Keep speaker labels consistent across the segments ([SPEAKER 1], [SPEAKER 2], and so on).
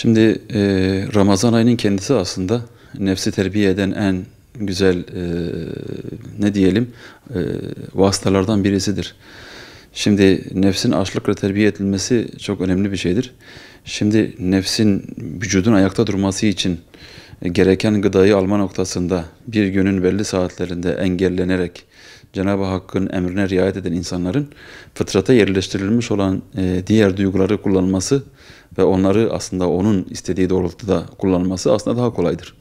[SPEAKER 1] Şimdi Ramazan ayının kendisi aslında nefsi terbiye eden en güzel ne diyelim vasıtalardan birisidir. Şimdi nefsin açlıkla terbiye edilmesi çok önemli bir şeydir. Şimdi nefsin vücudun ayakta durması için gereken gıdayı alma noktasında bir günün belli saatlerinde engellenerek Cenab-ı Hakk'ın emrine riayet eden insanların fıtrata yerleştirilmiş olan diğer duyguları kullanması ve onları aslında onun istediği doğrultuda kullanması aslında daha kolaydır.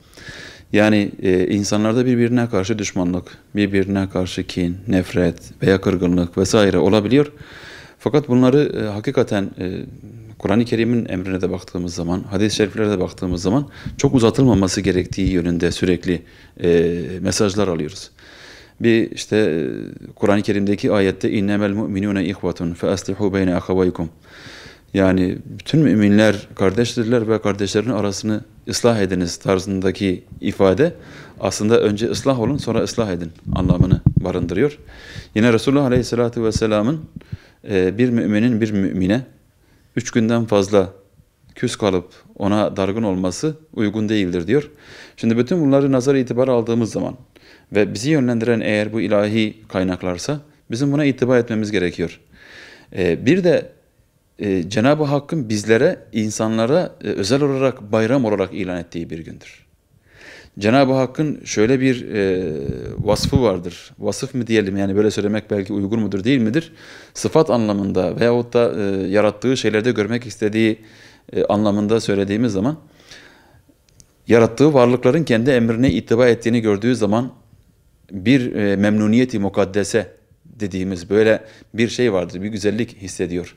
[SPEAKER 1] Yani insanlarda birbirine karşı düşmanlık, birbirine karşı kin, nefret veya kırgınlık vesaire olabiliyor. Fakat bunları hakikaten Kur'an-ı Kerim'in emrine de baktığımız zaman, hadis-i şeriflere de baktığımız zaman çok uzatılmaması gerektiği yönünde sürekli mesajlar alıyoruz. Bir işte Kur'an-ı Kerim'deki ayette innemel mu'minune ihvetun fe aslihu beyne ahavaykum. Yani bütün müminler kardeştirler ve kardeşlerin arasını ıslah ediniz tarzındaki ifade aslında önce ıslah olun sonra ıslah edin anlamını barındırıyor. Yine Resulullah Aleyhisselatü Vesselam'ın bir müminin bir mümine 3 günden fazla küs kalıp ona dargın olması uygun değildir diyor. Şimdi bütün bunları nazar itibar aldığımız zaman ve bizi yönlendiren eğer bu ilahi kaynaklarsa bizim buna itibar etmemiz gerekiyor. Bir de Cenab-ı Hakk'ın bizlere, insanlara özel olarak bayram olarak ilan ettiği bir gündür. Cenab-ı Hakk'ın şöyle bir vasfı vardır. Vasıf mı diyelim yani böyle söylemek belki uygun mudur değil midir? Sıfat anlamında veyahut da yarattığı şeylerde görmek istediği anlamında söylediğimiz zaman yarattığı varlıkların kendi emrine ittiba ettiğini gördüğü zaman bir memnuniyeti mukaddese dediğimiz böyle bir şey vardır, bir güzellik hissediyor.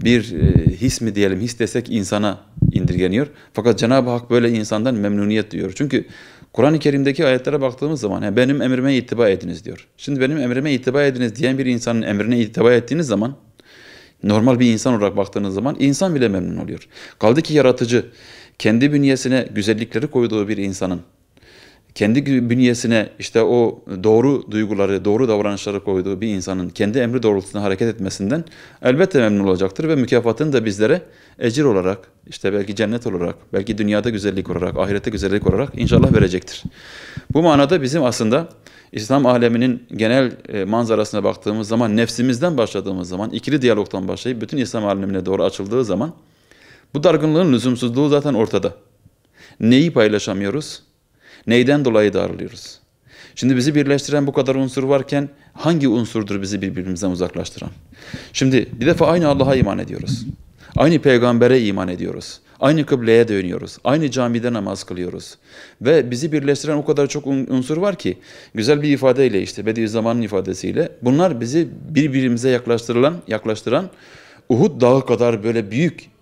[SPEAKER 1] Bir his mi diyelim, his desek insana indirgeniyor. Fakat Cenab-ı Hak böyle insandan memnuniyet duyuyor. Çünkü Kur'an-ı Kerim'deki ayetlere baktığımız zaman benim emrime ittiba ediniz diyor. Şimdi benim emrime ittiba ediniz diyen bir insanın emrine ittiba ettiğiniz zaman normal bir insan olarak baktığınız zaman insan bile memnun oluyor. Kaldı ki yaratıcı kendi bünyesine güzellikleri koyduğu bir insanın kendi bünyesine işte o doğru duyguları, doğru davranışları koyduğu bir insanın kendi emri doğrultusunda hareket etmesinden elbette memnun olacaktır ve mükafatını da bizlere ecir olarak, işte belki cennet olarak, belki dünyada güzellik olarak, ahirette güzellik olarak inşallah verecektir. Bu manada bizim aslında İslam aleminin genel manzarasına baktığımız zaman, nefsimizden başladığımız zaman, ikili diyalogtan başlayıp bütün İslam alemine doğru açıldığı zaman bu dargınlığın lüzumsuzluğu zaten ortada. Neyi paylaşamıyoruz? Neyden dolayı darılıyoruz? Şimdi bizi birleştiren bu kadar unsur varken hangi unsurdur bizi birbirimizden uzaklaştıran? Şimdi bir defa aynı Allah'a iman ediyoruz. Aynı peygambere iman ediyoruz. Aynı kıbleye dönüyoruz. Aynı camide namaz kılıyoruz. Ve bizi birleştiren o kadar çok unsur var ki güzel bir ifadeyle işte Bediüzzaman'ın ifadesiyle bunlar bizi birbirimize yaklaştıran Uhud dağı kadar böyle büyük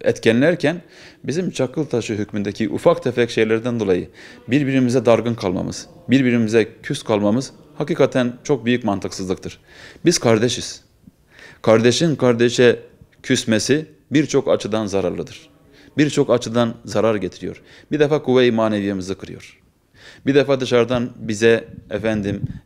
[SPEAKER 1] etkenlerken bizim çakıl taşı hükmündeki ufak tefek şeylerden dolayı birbirimize dargın kalmamız, birbirimize küs kalmamız hakikaten çok büyük mantıksızlıktır. Biz kardeşiz. Kardeşin kardeşe küsmesi birçok açıdan zararlıdır. Birçok açıdan zarar getiriyor. Bir defa kuvve-i maneviyemizi kırıyor. Bir defa dışarıdan bize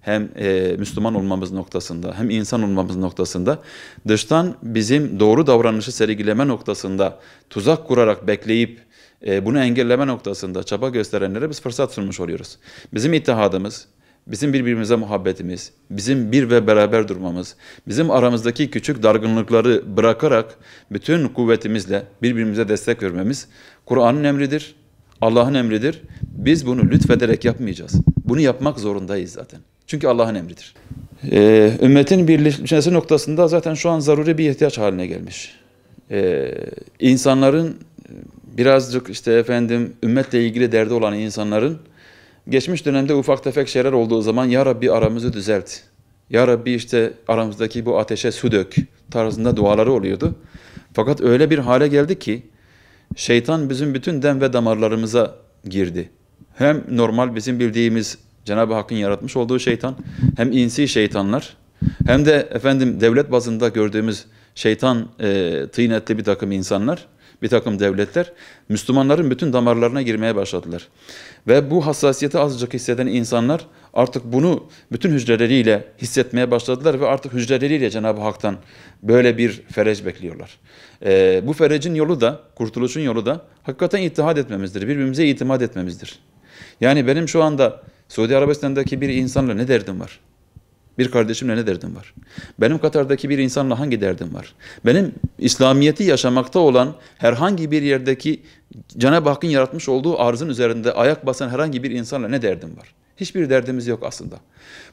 [SPEAKER 1] hem Müslüman olmamız noktasında hem insan olmamız noktasında dıştan bizim doğru davranışı sergileme noktasında tuzak kurarak bekleyip bunu engelleme noktasında çaba gösterenlere biz fırsat sunmuş oluyoruz. Bizim ittihadımız, bizim birbirimize muhabbetimiz, bizim bir ve beraber durmamız, bizim aramızdaki küçük dargınlıkları bırakarak bütün kuvvetimizle birbirimize destek vermemiz Kur'an'ın emridir. Allah'ın emridir. Biz bunu lütfederek yapmayacağız. Bunu yapmak zorundayız zaten. Çünkü Allah'ın emridir. Ümmetin birleşmesi noktasında zaten şu an zaruri bir ihtiyaç haline gelmiş. İnsanların birazcık ümmetle ilgili derdi olan insanların geçmiş dönemde ufak tefek şeyler olduğu zaman ya Rabbi aramızı düzelt. Ya Rabbi aramızdaki bu ateşe su dök tarzında duaları oluyordu. Fakat öyle bir hale geldi ki şeytan bizim bütün dem ve damarlarımıza girdi. Hem normal bizim bildiğimiz Cenab-ı Hakk'ın yaratmış olduğu şeytan, hem insi şeytanlar, hem de devlet bazında gördüğümüz şeytan tıynetli bir takım insanlar, bir takım devletler, Müslümanların bütün damarlarına girmeye başladılar. Ve bu hassasiyeti azıcık hisseden insanlar artık bunu bütün hücreleriyle hissetmeye başladılar ve artık hücreleriyle Cenab-ı Hak'tan böyle bir ferec bekliyorlar. Bu ferecin yolu da, kurtuluşun yolu da hakikaten ittihad etmemizdir, birbirimize itimat etmemizdir. Yani benim şu anda Suudi Arabistan'daki bir insanla ne derdim var? Bir kardeşimle ne derdim var? Benim Katar'daki bir insanla hangi derdim var? Benim İslamiyet'i yaşamakta olan herhangi bir yerdeki Cenab-ı Hakk'ın yaratmış olduğu arzın üzerinde ayak basan herhangi bir insanla ne derdim var? Hiçbir derdimiz yok aslında.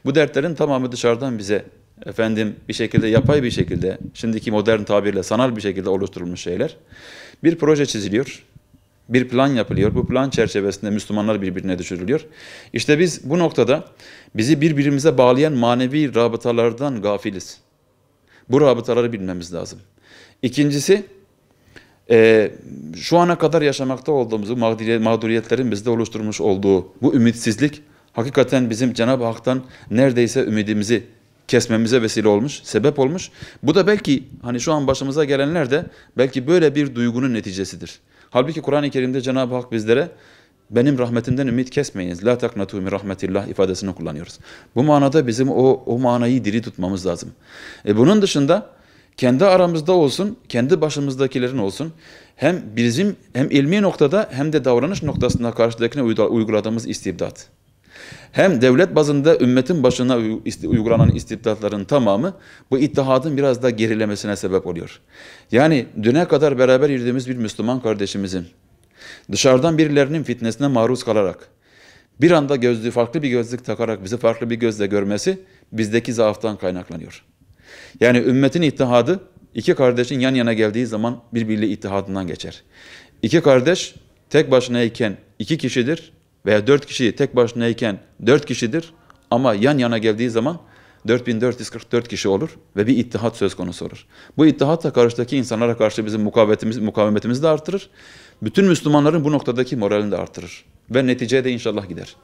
[SPEAKER 1] Bu dertlerin tamamı dışarıdan bize bir şekilde yapay bir şekilde, şimdiki modern tabirle sanal bir şekilde oluşturulmuş şeyler. Bir proje çiziliyor. Bir plan yapılıyor. Bu plan çerçevesinde Müslümanlar birbirine düşürülüyor. İşte biz bu noktada bizi birbirimize bağlayan manevi rabıtalardan gafiliz. Bu rabıtaları bilmemiz lazım. İkincisi, şu ana kadar yaşamakta olduğumuz mağduriyetlerin bizde oluşturmuş olduğu bu ümitsizlik hakikaten bizim Cenab-ı Hak'tan neredeyse ümidimizi kesmemize vesile olmuş, sebep olmuş. Bu da belki hani şu an başımıza gelenler de belki böyle bir duygunun neticesidir. Halbuki Kur'an-ı Kerim'de Cenab-ı Hak bizlere benim rahmetimden ümit kesmeyiniz. La taknatu min rahmetillah ifadesini kullanıyoruz. Bu manada bizim o manayı diri tutmamız lazım. Bunun dışında kendi aramızda olsun, kendi başımızdakilerin olsun hem ilmi noktada hem de davranış noktasında karşıdakine uyguladığımız istibdat. Hem devlet bazında ümmetin başına uygulanan istibdatların tamamı bu ittihadın biraz da gerilemesine sebep oluyor. Yani düne kadar beraber yürüdüğümüz bir Müslüman kardeşimizin dışarıdan birilerinin fitnesine maruz kalarak bir anda farklı bir gözlük takarak bizi farklı bir gözle görmesi bizdeki zaaftan kaynaklanıyor. Yani ümmetin ittihadı iki kardeşin yan yana geldiği zaman birbiriyle ittihadından geçer. İki kardeş tek başınayken iki kişidir. Veya 4 kişi tek başınayken 4 kişidir ama yan yana geldiği zaman 4444 kişi olur ve bir ittihat söz konusu olur. Bu ittihat da karşıdaki insanlara karşı bizim mukavemetimizi de artırır. Bütün Müslümanların bu noktadaki moralini de artırır ve neticeye de inşallah gider.